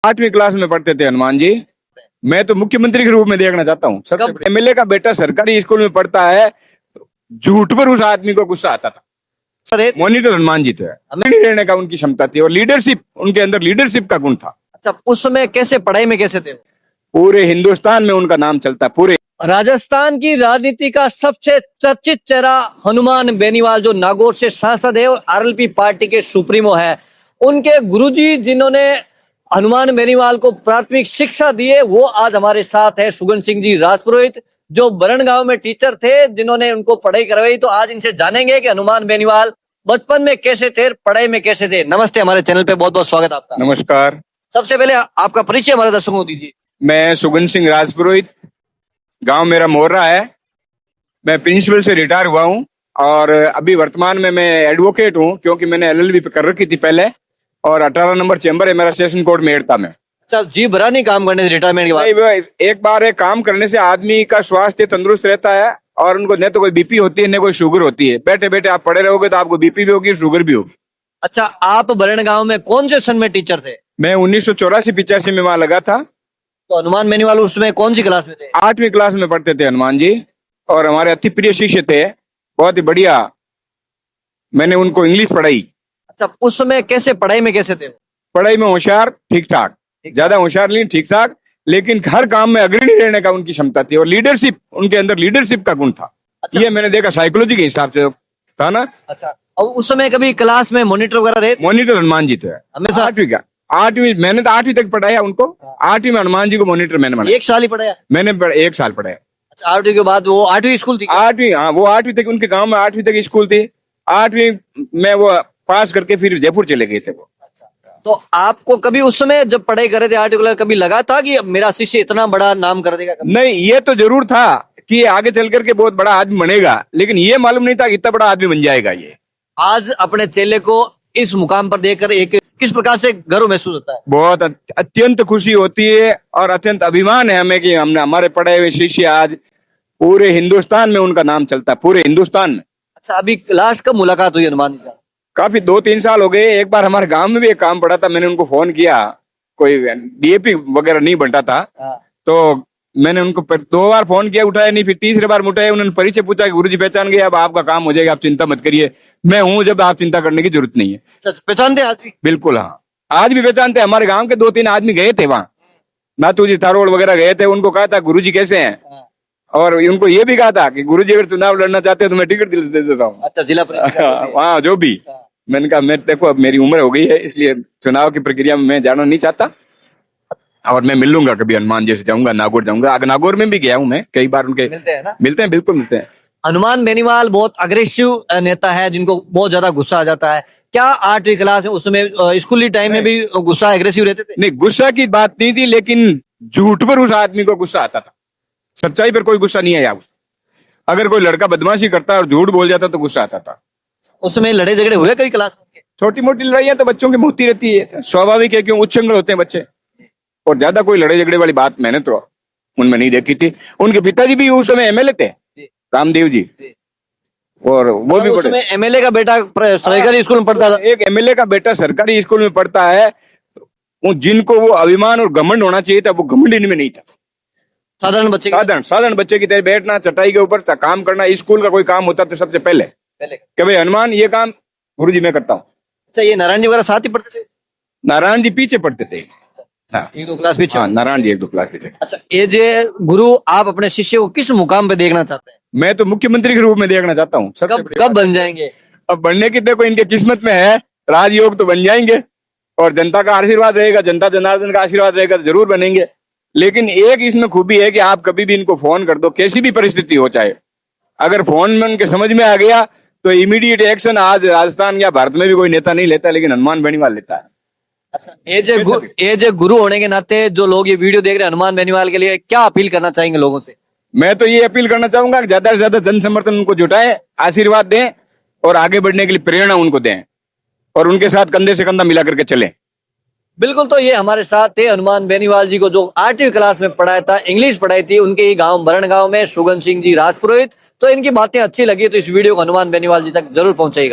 8वीं क्लास में पढ़ते थे हनुमान जी। मैं तो मुख्यमंत्री के रूप में देखना चाहता हूँ। सबसे एमएलए का बेटा सरकारी स्कूल में पढ़ता है, झूठ पर उस आदमी को गुस्सा आता था। मॉनिटर हनुमान जी थे, नहीं रहने का उनकी क्षमता थी, और लीडरशिप, उनके अंदर लीडरशिप का गुण था। अच्छा, उस समय कैसे पढ़ाई में कैसे थे? पूरे हिंदुस्तान में उनका नाम चलता है। पूरे राजस्थान की राजनीति का सबसे चर्चित चेहरा हनुमान बेनीवाल, जो नागौर से सांसद है और आरएलपी पार्टी के सुप्रीमो है, उनके गुरुजी जिन्होंने हनुमान बेनीवाल को प्राथमिक शिक्षा दी है, वो आज हमारे साथ है। सुगन सिंह जी राजपुरोहित, जो बरण गांव में टीचर थे, जिन्होंने उनको पढ़ाई करवाई। तो आज इनसे जानेंगे कि हनुमान बेनीवाल बचपन में कैसे थे, पढ़ाई में कैसे थे। नमस्ते, हमारे चैनल पे बहुत बहुत स्वागत आपका। नमस्कार। सबसे पहले आपका परिचय हमारे दर्शकों को दीजिए। मैं सुगन सिंह राजपुरोहित, गांव मेरा मोर्रा है। मैं प्रिंसिपल से रिटायर हुआ हूं और अभी वर्तमान में मैं एडवोकेट हूं, क्योंकि मैंने एलएलबी कर रखी थी पहले, और 18 नंबर चैम्बर है मेरा सेशन कोर्ट मेड़ता में। अच्छा, जी भरा नहीं काम करने से रिटायरमेंट के बाद? एक बार एक काम करने से आदमी का स्वास्थ्य तंदुरुस्त रहता है, और उनको न तो कोई बीपी होती है न कोई शुगर होती है। बैठे बैठे आप पड़े रहोगे तो आपको बीपी भी होगी, शुगर भी होगी। अच्छा, आप बरण गांव में कौन से सन में टीचर थे? मैं 1984-85 में वहां लगा था। तो हनुमान बेनीवाल उसमें कौन सी क्लास में थे? 8वीं क्लास में पढ़ते थे हनुमान जी, और हमारे अति प्रिय शिष्य थे, बहुत ही बढ़िया। मैंने उनको इंग्लिश पढ़ाई। अच्छा, उस समय कैसे पढ़ाई में कैसे थे? पढ़ाई में होशियार, ठीक ठाक, ज्यादा होशियार नहीं, ठीक ठाक, लेकिन हर काम में अग्रणी रहने का उनकी क्षमता थी, और लीडरशिप, उनके अंदर लीडरशिप का गुण था। अच्छा। ये मैंने देखा साइकोलॉजी के हिसाब से था ना। अच्छा, और उस समय कभी क्लास में मॉनिटर वगैरह रहे? मॉनिटर हनुमान जी थे हमेशा? 8वीं का 8वीं, मैंने तो 8वीं तक पढ़ाया उनको। 8वीं में हनुमान जी को मॉनिटर मैंने बनाया। एक साल ही पढ़ाया? मैंने 1 साल पढ़ाया। अच्छा, 8वीं के बाद वो 8वीं स्कूल थी? 8वीं, हाँ, वो 8वीं तक उनके गांव में 8वीं तक स्कूल थी। 8वीं में वो पास करके फिर जयपुर चले गए थे वो। तो आपको कभी उस समय जब पढ़ाई कर रहे थे 8वीं क्लास, कभी लगा था कि मेरा शिष्य इतना बड़ा नाम कर देगा? नहीं, ये तो जरूर था कि ये आगे चल करके बहुत बड़ा आदमी बनेगा, लेकिन ये मालूम नहीं था कि इतना बड़ा आदमी बन जाएगा ये। आज अपने चेले को इस मुकाम पर देखकर एक किस प्रकार से गर्व महसूस होता है? बहुत अत्यंत खुशी होती है, और अत्यंत अभिमान है हमें कि हमने, हमारे पढ़े हुए शिष्य आज पूरे हिंदुस्तान में उनका नाम चलता है, पूरे हिंदुस्तान में। अच्छा, अभी लास्ट कब मुलाकात हुई हनुमान जी से? काफी 2-3 साल हो गए। एक बार हमारे गांव में भी एक काम पड़ा था, मैंने उनको फोन किया, कोई डीएपी वगैरह नहीं बनता था, तो मैंने उनको 2 बार फोन किया, उठाया नहीं। फिर तीसरे बार उठाया, उन्होंने परिचय पूछा कि गुरुजी पहचान गए, अब आपका काम हो जाएगा, आप चिंता मत करिए, मैं हूं, जब आप चिंता करने की जरूरत नहीं है। पहचानते आज भी? बिल्कुल, हाँ, आज भी पहचानते। हमारे गांव के 2-3 आदमी गए थे वहां, नातू जी थारोड़ वगैरह गए थे, उनको कहा था गुरुजी कैसे हैं, और उनको ये भी कहा था कि गुरुजी अगर चुनाव लड़ना चाहते हैं तो मैं टिकट दे देता हूँ। अच्छा, जिला परिषद? हाँ, जो भी। मैंने कहा, मैं देखो अब मेरी उम्र हो गई है, इसलिए चुनाव की प्रक्रिया में मैं जाना नहीं चाहता, और मैं मिल लूंगा कभी हनुमान जी से, जाऊंगा नागौर, जाऊंगा। नागौर में भी गया हूँ मैं कई बार, उनके मिलते हैं ना? मिलते हैं, बिल्कुल मिलते हैं। हनुमान बेनीवाल बहुत अग्रेसिव नेता है, जिनको बहुत ज्यादा गुस्सा आ जाता है। क्या 8वीं क्लास में उसमें स्कूली टाइम में भी गुस्सा एग्रेसिव रहते थे? नहीं, गुस्सा की बात नहीं थी, लेकिन झूठ पर उस आदमी को गुस्सा आता था। सच्चाई पर कोई गुस्सा नहीं आया। अगर कोई लड़का बदमाशी करता और झूठ बोल जाता तो गुस्सा आता था। उसमें लड़े झगड़े हुए कई क्लास में? छोटी मोटी लड़ाइयां तो बच्चों की होती रहती है, स्वाभाविक है, क्यों उच्छृंखल होते हैं बच्चे, और ज्यादा कोई लड़ाई झगड़े वाली बात मैंने तो उनमें नहीं देखी थी। उनके पिताजी भी उस समय एमएलए थे, रामदेव जी, और वो भी बड़े। एमएलए का बेटा सरकारी स्कूल में पढ़ता था? एक एमएलए का बेटा सरकारी स्कूल में पढ़ता है, जिनको वो अभिमान और घमंड होना चाहिए था, वो घमंड इनमें नहीं था। साधारण बच्चे, साधारण बच्चे की तरह बैठना, चटाई के ऊपर काम करना। स्कूल का कोई काम होता तो सबसे पहले कि भाई हनुमान ये काम गुरुजी मैं करता हूँ। अच्छा, ये नारायण जी वगैरह साथ ही पढ़ते थे? नारायण जी पीछे पढ़ते थे, हाँ, 1-2 क्लास पीछे? हाँ, नारायण जी 1-2 क्लास पीछे। अच्छा, ये जो गुरु, आप अपने शिष्य को किस मुकाम पे देखना चाहते हैं? मैं तो मुख्यमंत्री के रूप में देखना चाहता हूँ। कब बन जाएंगे? अब बनने की देखो इनके किस्मत में है, राजयोग तो बन जाएंगे, और जनता का आशीर्वाद रहेगा, जनता जनार्दन का आशीर्वाद रहेगा तो जरूर बनेंगे। लेकिन एक इसमें खूबी है कि आप कभी भी इनको फोन कर दो, कैसी भी परिस्थिति हो, चाहे अगर फोन में उनके समझ में आ गया तो इमीडिएट एक्शन आज राजस्थान या भारत में भी कोई नेता नहीं लेता, लेकिन हनुमान बेनीवाल लेता है। एज ए गुरु होने के नाते जो लोग ये वीडियो देख रहे हैं, हनुमान बेनीवाल के लिए क्या अपील करना चाहेंगे लोगों से? मैं तो ये अपील करना चाहूंगा कि ज्यादा से ज्यादा जन समर्थन उनको जुटाएं, आशीर्वाद दें, और आगे बढ़ने के लिए प्रेरणा उनको दें, और उनके साथ कंधे से कंधा मिला करके चलें। बिल्कुल, तो ये हमारे साथ थे हनुमान बेनीवाल जी को, जो 8वीं क्लास में पढ़ाया था, इंग्लिश पढ़ाई थी, उनके ही गांव बरण गांव में, सुगन सिंह जी राजपुरोहित। तो इनकी बातें अच्छी लगी तो इस वीडियो को हनुमान बेनीवाल जी तक जरूर पहुंचाइएगा।